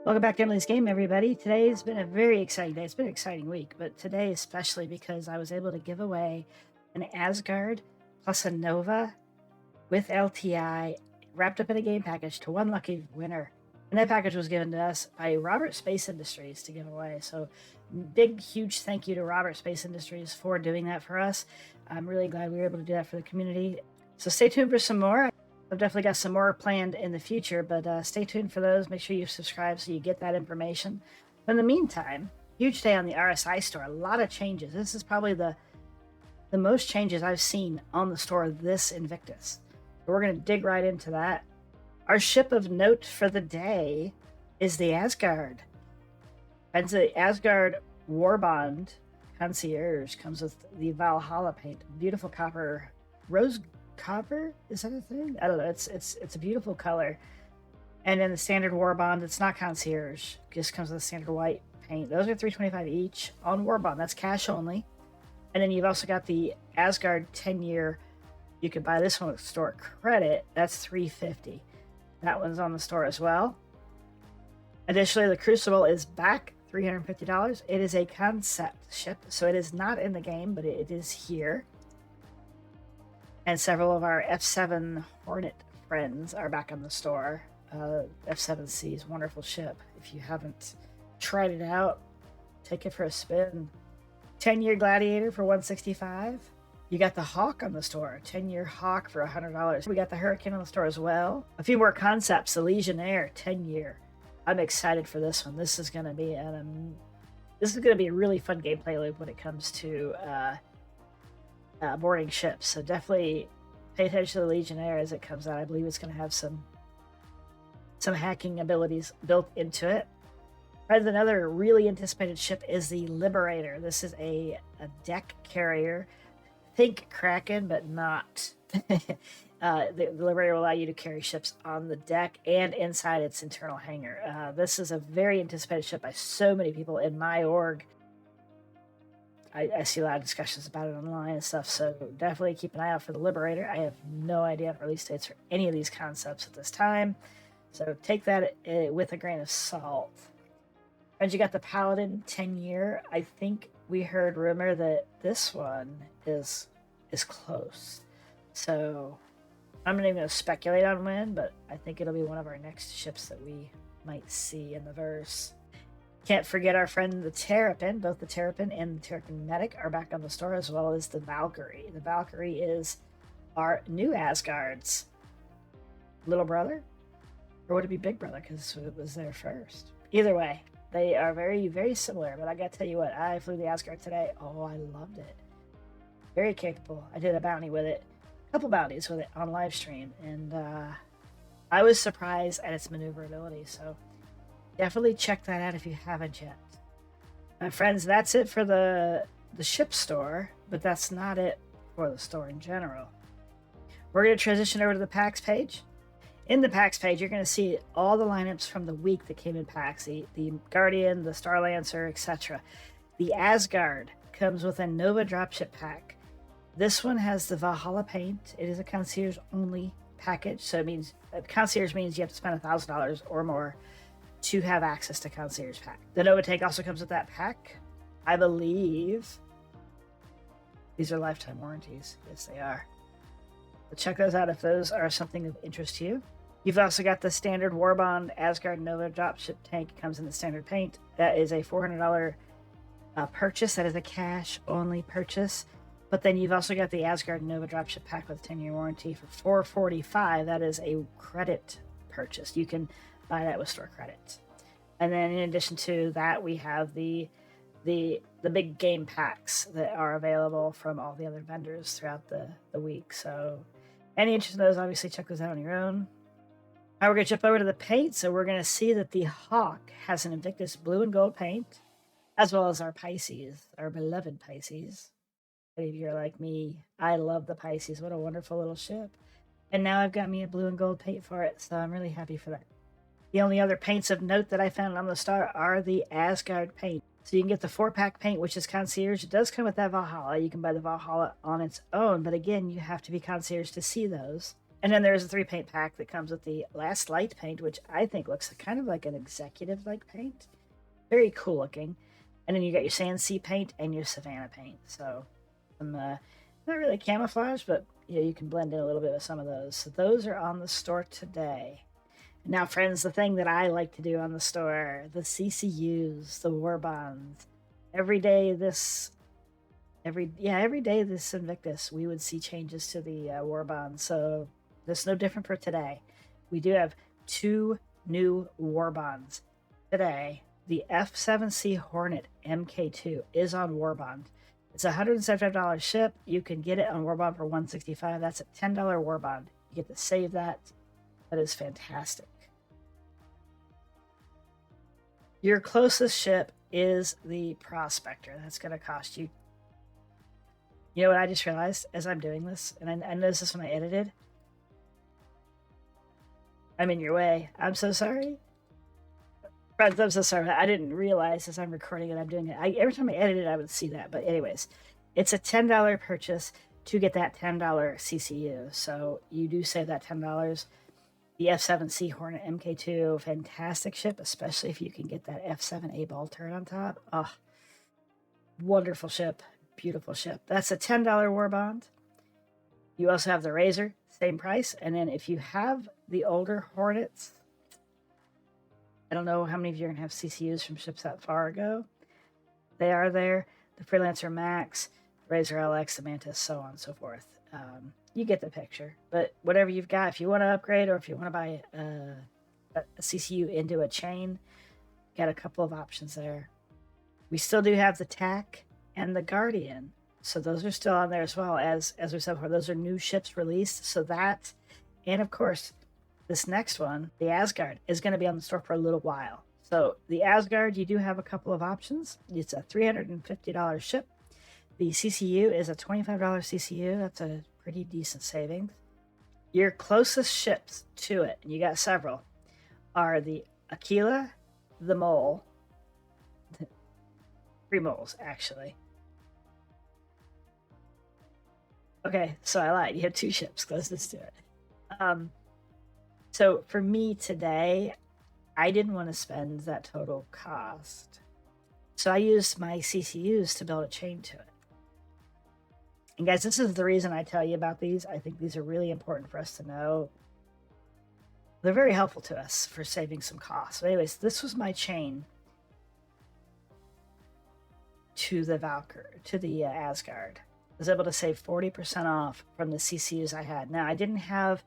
Welcome back to Emily's Game, everybody. Today's been a very exciting day. It's been an exciting week, but today especially because I was able to give away an Asgard plus a Nova with LTI wrapped up in a game package to one lucky winner. And that package was given to us by Robert Space Industries to give away. So big, huge thank you to Robert Space Industries for doing that for us. I'm really glad we were able to do that for the community. So stay tuned for some more. I've definitely got some more planned in the future, but stay tuned for those. Make sure you subscribe so you get that information. But in the meantime, huge day on the RSI store. A lot of changes. This is probably the most changes I've seen on the store this Invictus. We're going to dig right into that. Our ship of note for the day is the Asgard. And the Asgard Warbond Concierge comes with the Valhalla paint. Beautiful copper, rose copper, is that a thing? I don't know. It's a beautiful color. And then the standard Warbond, it's not concierge, just comes with a standard white paint. Those are $325 each on Warbond. That's cash only. And then you've also got the Asgard 10-year. You could buy this one with store credit. That's $350. That one's on the store as well. Additionally, the Crucible is back, $350. It is a concept ship, so it is not in the game, but it is here. And several of our F7 Hornet friends are back on the store. F7C is a wonderful ship. If you haven't tried it out, take it for a spin. 10-year Gladiator for $165. You got the Hawk on the store, 10-year Hawk for $100. We got the Hurricane on the store as well. A few more concepts, the Legionnaire, 10-year. I'm excited for this one. This is going to be a really fun gameplay loop when it comes to boarding ships. So definitely pay attention to the Legionnaire as it comes out. I believe it's going to have some hacking abilities built into it. Right, another really anticipated ship is the Liberator. This is a deck carrier. Think Kraken, but not. The Liberator will allow you to carry ships on the deck and inside its internal hangar. This is a very anticipated ship by so many people in my org. I see a lot of discussions about it online and stuff, so definitely keep an eye out for the Liberator. I have no idea of release dates for any of these concepts at this time, so take that with a grain of salt. And you got the Paladin 10-year. I think we heard rumor that this one is close, so I'm not even going to speculate on when, but I think it'll be one of our next ships that we might see in the verse. Can't forget our friend the Terrapin. Both the Terrapin and the Terrapin Medic are back on the store, as well as the Valkyrie. The Valkyrie is our new Asgard's little brother, or would it be big brother because it was there first? Either way, they are very, very similar, but I gotta tell you what, I flew the Asgard today. Oh, I loved it. Very capable. I did a bounty with it, a couple bounties with it on live stream, and I was surprised at its maneuverability, so definitely check that out if you haven't yet. My friends, that's it for the ship store, but that's not it for the store in general. We're going to transition over to the packs page. In the packs page, you're going to see all the lineups from the week that came in packs. The Guardian, the Star Lancer, etc. The Asgard comes with a Nova dropship pack. This one has the Valhalla paint. It is a concierge only package, so it means concierge means you have to spend $1,000 or more to have access to concierge pack. The Nova tank also comes with that pack. I believe these are lifetime warranties. Yes, they are. But check those out if those are something of interest to you. You've also got the standard Warbond Asgard Nova dropship tank. It comes in the standard paint. That is a $400 purchase. That is a cash only purchase. But then you've also got the Asgard Nova dropship pack with 10-year warranty for $445. That is a credit purchase. You can buy that with store credit. And then in addition to that, we have the big game packs that are available from all the other vendors throughout the week. So any interest in those, obviously check those out on your own. Now we're going to jump over to the paint. So we're going to see that the Hawk has an Invictus blue and gold paint, as well as our Pisces, our beloved Pisces. If you're like me, I love the Pisces. What a wonderful little ship. And now I've got me a blue and gold paint for it, so I'm really happy for that. The only other paints of note that I found on the star are the Asgard paint. So you can get the 4-pack paint, which is concierge. It does come with that Valhalla. You can buy the Valhalla on its own, but again, you have to be concierge to see those. And then there's a 3 paint pack that comes with the Last Light paint, which I think looks kind of like an executive like paint. Very cool looking. And then you got your Sand Sea paint and your Savannah paint. So some not really camouflage, but you can blend in a little bit with some of those. So those are on the store today. Now, friends, the thing that I like to do on the store, the CCUs, the Warbonds. Every day this Invictus, we would see changes to the Warbond. So this is no different for today. We do have 2 new Warbonds today. The F7C Hornet MK2 is on Warbond. It's a $175 ship. You can get it on Warbond for $165. That's a $10 Warbond. You get to save that. That is fantastic. Your closest ship is the Prospector. That's going to cost you. You know what I just realized as I'm doing this, and I noticed this when I edited? I'm in your way. I'm so sorry. Friends, I'm so sorry. I didn't realize as I'm recording it, I'm doing it. Every time I edited, I would see that. But anyways, it's a $10 purchase to get that $10 CCU. So you do save that $10. The F7C Hornet MK2, fantastic ship, especially if you can get that F7A ball turret on top. Oh, wonderful ship. Beautiful ship. That's a $10 Warbond. You also have the Razor, same price. And then if you have the older Hornets, I don't know how many of you are going to have CCUs from ships that far ago. They are there. The Freelancer Max, Razor LX, the Mantis, so on and so forth. You get the picture. But whatever you've got, if you want to upgrade or if you want to buy a CCU into a chain, got a couple of options there. We still do have the TAC and the Guardian. So those are still on there as well. As we said before, those are new ships released. So that, and of course, this next one, the Asgard, is going to be on the store for a little while. So the Asgard, you do have a couple of options. It's a $350 ship. The CCU is a $25 CCU. That's a pretty decent savings. Your closest ships to it, and you got several, are the Aquila, the Mole, 3 moles actually. Okay, so I lied. You have 2 ships closest to it. So for me today, I didn't want to spend that total cost. So I used my CCUs to build a chain to it. And guys, this is the reason I tell you about these. I think these are really important for us to know. They're very helpful to us for saving some costs. So anyways, this was my chain to the Valkyrie, to the Asgard. I was able to save 40% off from the CCUs I had. Now, I didn't have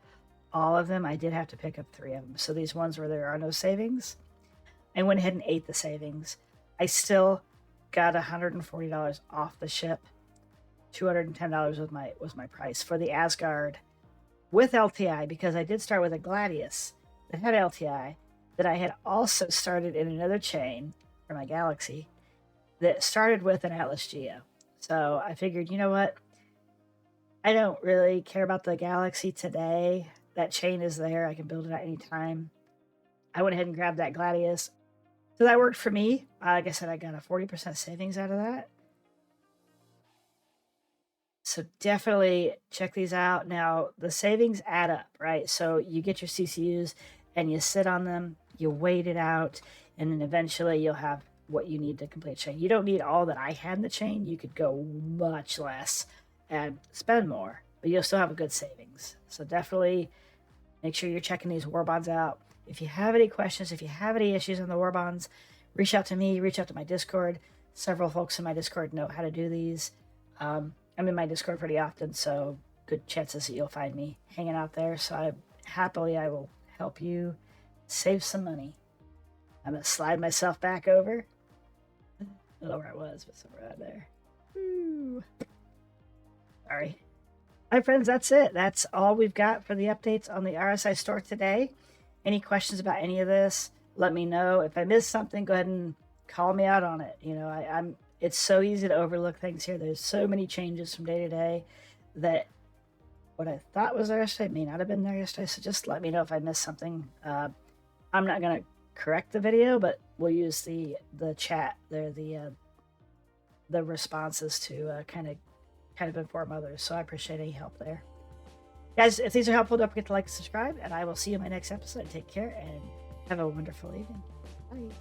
all of them. I did have to pick up 3 of them. So these ones where there are no savings, I went ahead and ate the savings. I still got $140 off the ship. $210 was my price for the Asgard with LTI, because I did start with a Gladius that had LTI that I had also started in another chain for my Galaxy that started with an Atlas Geo. So I figured, you know what? I don't really care about the Galaxy today. That chain is there. I can build it at any time. I went ahead and grabbed that Gladius. So that worked for me. Like I said, I got a 40% savings out of that. So definitely check these out. Now, the savings add up, right? So you get your CCUs and you sit on them, you wait it out, and then eventually you'll have what you need to complete a chain. You don't need all that I had in the chain. You could go much less and spend more, but you'll still have a good savings. So definitely make sure you're checking these Warbonds out. If you have any questions, if you have any issues on the Warbonds, reach out to me, reach out to my Discord. Several folks in my Discord know how to do these. I'm in my Discord pretty often, so good chances that you'll find me hanging out there. So I will help you save some money. I'm going to slide myself back over. I don't know where I was, but somewhere out there. Ooh. Sorry. Hi, friends, that's it. That's all we've got for the updates on the RSI store today. Any questions about any of this, let me know. If I missed something, go ahead and call me out on it. You know, it's so easy to overlook things here. There's so many changes from day to day that what I thought was there yesterday may not have been there yesterday. So just let me know if I missed something. I'm not going to correct the video, but we'll use the chat there, the responses to kind of inform others. So I appreciate any help there. Guys, if these are helpful, don't forget to like and subscribe, and I will see you in my next episode. Take care and have a wonderful evening. Bye.